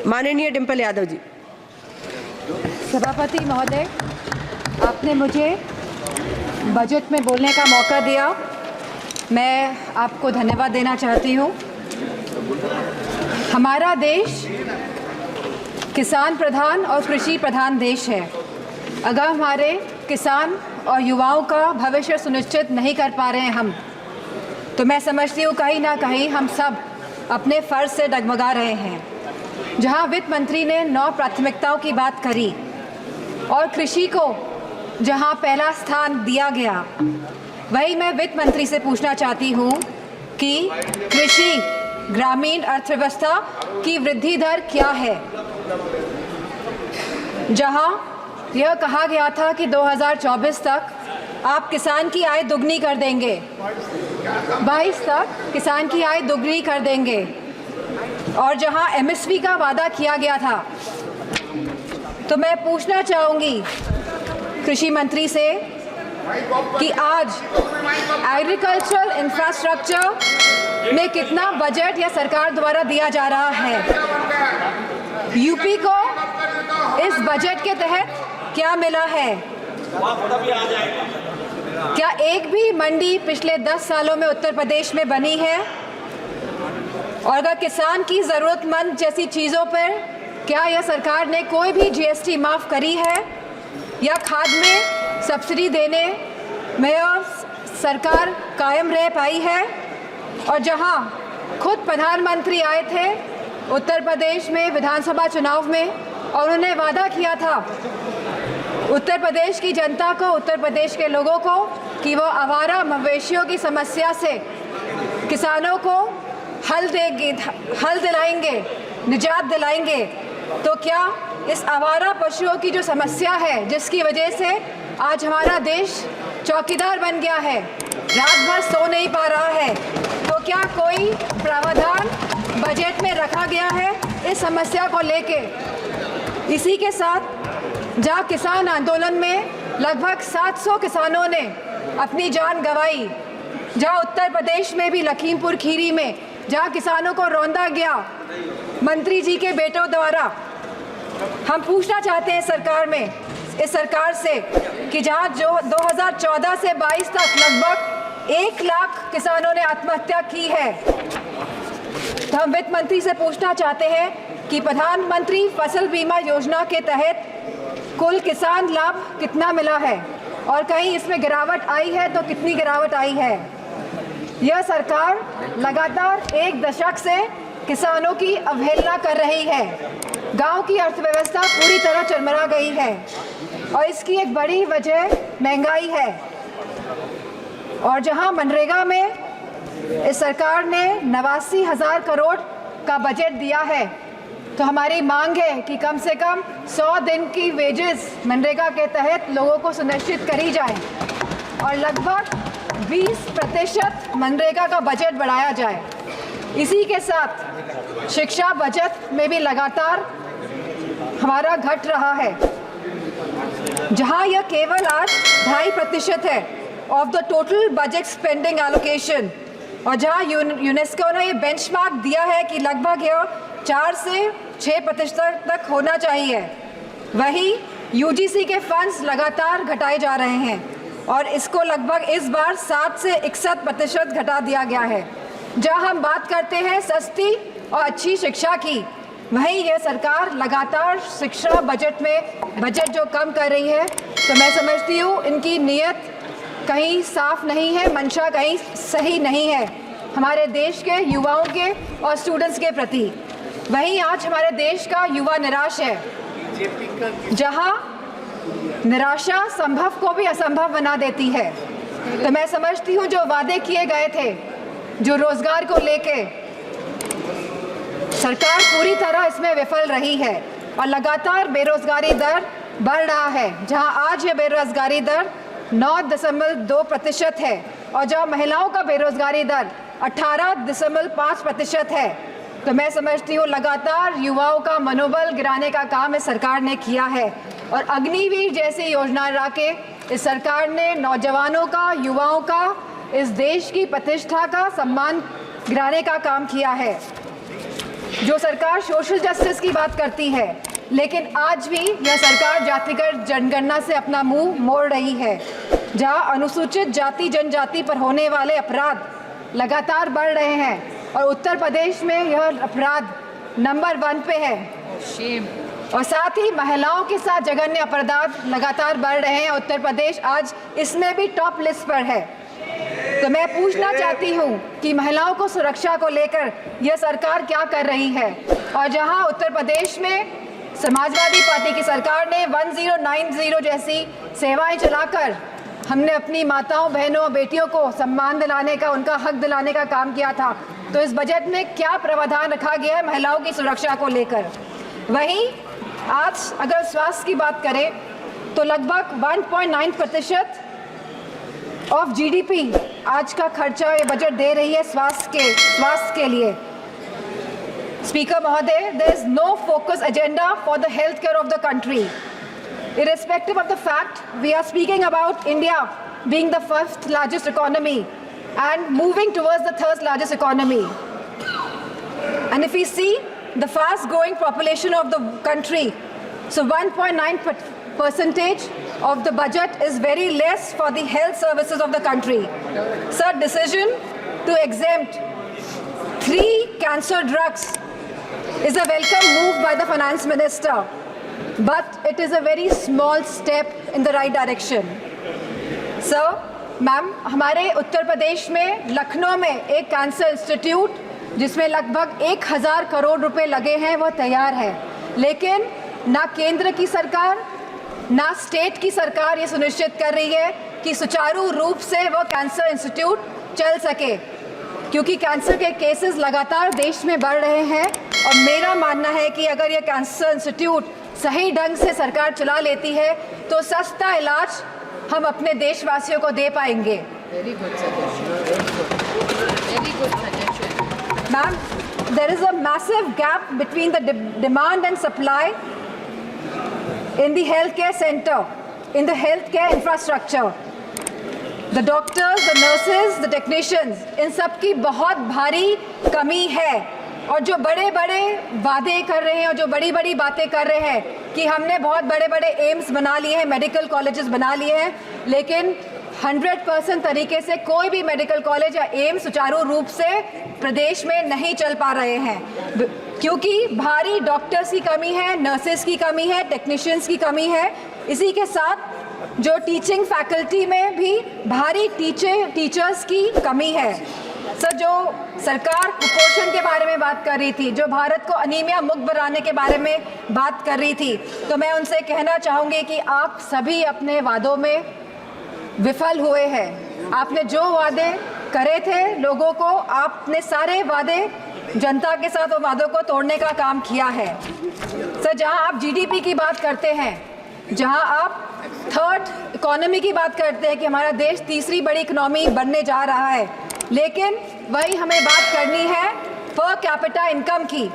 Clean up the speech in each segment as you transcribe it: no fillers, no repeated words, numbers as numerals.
माननीय डिम्पल यादव जी। सभापति महोदय, आपने मुझे बजट में बोलने का मौका दिया, मैं आपको धन्यवाद देना चाहती हूँ। हमारा देश किसान प्रधान और कृषि प्रधान देश है। अगर हमारे किसान और युवाओं का भविष्य सुनिश्चित नहीं कर पा रहे हैं हम, तो मैं समझती हूँ कहीं ना कहीं हम सब अपने फ़र्ज से डगमगा रहे हैं। जहाँ वित्त मंत्री ने 9 प्राथमिकताओं की बात करी और कृषि को जहाँ पहला स्थान दिया गया, वही मैं वित्त मंत्री से पूछना चाहती हूँ कि कृषि ग्रामीण अर्थव्यवस्था की वृद्धि दर क्या है। जहाँ यह कहा गया था कि 2024 तक आप किसान की आय दुगनी कर देंगे, 22 तक किसान की आय दुगनी कर देंगे, और जहां एमएसपी का वादा किया गया था, तो मैं पूछना चाहूँगी कृषि मंत्री से कि आज एग्रीकल्चरल इंफ्रास्ट्रक्चर में कितना बजट या सरकार द्वारा दिया जा रहा है। यूपी को इस बजट के तहत क्या मिला है। क्या एक भी मंडी पिछले 10 सालों में उत्तर प्रदेश में बनी है। और अगर किसान की ज़रूरतमंद जैसी चीज़ों पर क्या यह सरकार ने कोई भी जीएसटी माफ़ करी है, या खाद में सब्सिडी देने में यह सरकार कायम रह पाई है। और जहां खुद प्रधानमंत्री आए थे उत्तर प्रदेश में विधानसभा चुनाव में, और उन्होंने वादा किया था उत्तर प्रदेश की जनता को, उत्तर प्रदेश के लोगों को, कि वो आवारा मवेशियों की समस्या से किसानों को हल दिलाएंगे, निजात दिलाएंगे। तो क्या इस आवारा पशुओं की जो समस्या है, जिसकी वजह से आज हमारा देश चौकीदार बन गया है, रात भर सो नहीं पा रहा है, तो क्या कोई प्रावधान बजट में रखा गया है इस समस्या को लेके। इसी के साथ जहाँ किसान आंदोलन में लगभग 700 किसानों ने अपनी जान गंवाई, जहाँ उत्तर प्रदेश में भी लखीमपुर खीरी में जहाँ किसानों को रौंदा गया मंत्री जी के बेटों द्वारा, हम पूछना चाहते हैं इस सरकार से कि जहाँ जो 2014 से 22 तक लगभग 1 लाख किसानों ने आत्महत्या की है, तो हम वित्त मंत्री से पूछना चाहते हैं कि प्रधानमंत्री फसल बीमा योजना के तहत कुल किसान लाभ कितना मिला है, और कहीं इसमें गिरावट आई है तो कितनी गिरावट आई है। यह सरकार लगातार 1 दशक से किसानों की अवहेलना कर रही है। गांव की अर्थव्यवस्था पूरी तरह चरमरा गई है, और इसकी एक बड़ी वजह महंगाई है। और जहां मनरेगा में इस सरकार ने 89,000 करोड़ का बजट दिया है, तो हमारी मांग है कि कम से कम 100 दिन की वेजेस मनरेगा के तहत लोगों को सुनिश्चित करी जाए, और लगभग 20% मनरेगा का बजट बढ़ाया जाए। इसी के साथ शिक्षा बजट में भी लगातार हमारा घट रहा है, जहां यह केवल आज 2.5% है of the total budget spending allocation, और जहां यूनेस्को ने ये बेंचमार्क दिया है कि लगभग यह 4 से 6% तक होना चाहिए, वही यूजीसी के फंड्स लगातार घटाए जा रहे हैं, और इसको लगभग इस बार 7 से 61% घटा दिया गया है। जहां हम बात करते हैं सस्ती और अच्छी शिक्षा की, वहीं यह सरकार लगातार शिक्षा बजट में बजट जो कम कर रही है, तो मैं समझती हूँ इनकी नीयत कहीं साफ नहीं है, मंशा कहीं सही नहीं है हमारे देश के युवाओं के और स्टूडेंट्स के प्रति। वहीं आज हमारे देश का युवा निराश है, जहां निराशा संभव को भी असंभव बना देती है। तो मैं समझती हूँ जो वादे किए गए थे, जो रोजगार को लेके, सरकार पूरी तरह इसमें विफल रही है, और लगातार बेरोजगारी दर बढ़ रहा है। जहां आज ये बेरोजगारी दर 9.2% है, और जहां महिलाओं का बेरोजगारी दर 18.5% है। तो मैं समझती हूँ लगातार युवाओं का मनोबल गिराने का काम इस सरकार ने किया है, और अग्निवीर जैसी योजना ला के इस सरकार ने नौजवानों का, युवाओं का, इस देश की प्रतिष्ठा का, सम्मान गिराने का काम किया है। जो सरकार सोशल जस्टिस की बात करती है, लेकिन आज भी यह सरकार जातिगत जनगणना से अपना मुंह मोड़ रही है, जहां अनुसूचित जाति जनजाति पर होने वाले अपराध लगातार बढ़ रहे हैं और उत्तर प्रदेश में यह अपराध नंबर 1 पे है। और साथ ही महिलाओं के साथ जघन्य अपराध लगातार बढ़ रहे हैं। उत्तर प्रदेश आज इसमें भी टॉप लिस्ट पर है। तो मैं पूछना चाहती हूँ कि महिलाओं को सुरक्षा को लेकर यह सरकार क्या कर रही है। और जहाँ उत्तर प्रदेश में समाजवादी पार्टी की सरकार ने 1090 जैसी सेवाएं चलाकर हमने अपनी माताओं, बहनों, बेटियों को सम्मान दिलाने का, उनका हक दिलाने का काम किया था, तो इस बजट में क्या प्रावधान रखा गया है महिलाओं की सुरक्षा को लेकर। वहीं आज अगर स्वास्थ्य की बात करें तो लगभग 1.9% ऑफ जीडीपी आज का खर्चा ये बजट दे रही है स्वास्थ्य के लिए। स्पीकर महोदय, there is no focus agenda for the healthcare of the country. Irrespective of the fact we are speaking about India being the 1st largest economy and moving towards the 3rd largest economy. And if we see the fast growing population of the country, so 1.9% of the budget is very less for the health services of the country. Sir, decision to exempt 3 cancer drugs is a welcome move by the finance minister, but it is a very small step in the right direction. Sir, ma'am, हमारे उत्तर प्रदेश में लखनऊ में एक cancer institute जिसमें लगभग 1000 करोड़ रुपए लगे हैं वो तैयार है, लेकिन ना केंद्र की सरकार ना स्टेट की सरकार ये सुनिश्चित कर रही है कि सुचारू रूप से वो कैंसर इंस्टीट्यूट चल सके, क्योंकि कैंसर के केसेस लगातार देश में बढ़ रहे हैं। और मेरा मानना है कि अगर ये कैंसर इंस्टीट्यूट सही ढंग से सरकार चला लेती है तो सस्ता इलाज हम अपने देशवासियों को दे पाएंगे। Very good suggestion. Very good suggestion. Ma'am, there is a massive gap between the demand and supply in the healthcare center, in the healthcare infrastructure. The doctors, the nurses, the technicians, इन सब की बहुत भारी कमी है। और जो बड़े बड़े वादे कर रहे हैं और जो बड़ी बड़ी बातें कर रहे हैं कि हमने बहुत बड़े बड़े एम्स बना लिए हैं, मेडिकल कॉलेजेस बना लिए हैं, लेकिन 100% तरीके से कोई भी मेडिकल कॉलेज या एम्स सुचारू रूप से प्रदेश में नहीं चल पा रहे हैं, क्योंकि भारी डॉक्टर्स की कमी है, नर्सेस की कमी है, टेक्नीशियंस की कमी है। इसी के साथ जो टीचिंग फैकल्टी में भी भारी टीचर्स की कमी है। सर, जो सरकार कुपोषण के बारे में बात कर रही थी, जो भारत को अनीमिया मुक्त बनाने के बारे में बात कर रही थी, तो मैं उनसे कहना चाहूँगी कि आप सभी अपने वादों में विफल हुए हैं। आपने जो वादे करे थे लोगों को, आपने सारे वादे जनता के साथ वो वादों को तोड़ने का काम किया है। सर, जहाँ आप जीडीपी की बात करते हैं, जहाँ आप 3rd इकोनॉमी की बात करते हैं कि हमारा देश 3री बड़ी इकोनॉमी बनने जा रहा है, लेकिन वही हमें बात करनी है पर कैपिटा इनकम की,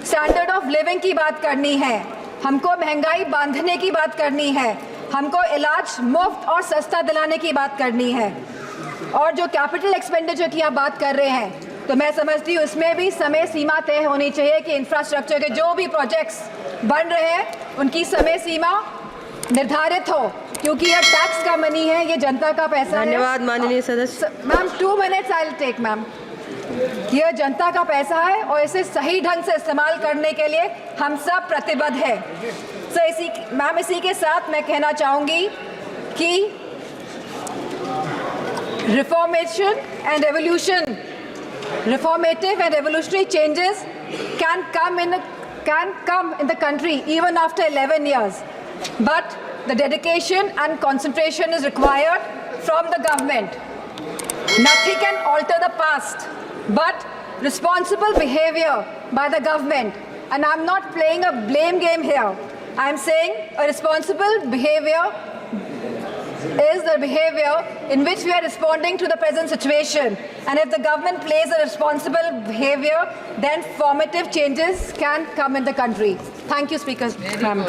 स्टैंडर्ड ऑफ लिविंग की बात करनी है, हमको महंगाई बांधने की बात करनी है, हमको इलाज मुफ्त और सस्ता दिलाने की बात करनी है। और जो कैपिटल एक्सपेंडिचर की आप बात कर रहे हैं, तो मैं समझती हूँ इसमें भी समय सीमा तय होनी चाहिए कि इंफ्रास्ट्रक्चर के जो भी प्रोजेक्ट्स बन रहे हैं उनकी समय सीमा निर्धारित हो, क्योंकि ये टैक्स का मनी है, ये जनता का पैसा है। धन्यवाद माननीय सदस्य। Ma'am, 2 minutes I will take ma'am. ये जनता का पैसा है और इसे सही ढंग से इस्तेमाल करने के लिए हम सब प्रतिबद्ध है। सो इसी के साथ मैं कहना चाहूँगी कि reformative and revolutionary changes can come in the country even after 11 years. But the dedication and concentration is required from the government. Nothing can alter the past, but responsible behavior by the government. And I'm not playing a blame game here. I'm saying a responsible behavior is the behavior in which we are responding to the present situation. And if the government plays a responsible behavior, then formative changes can come in the country. Thank you, Speaker. Ma'am.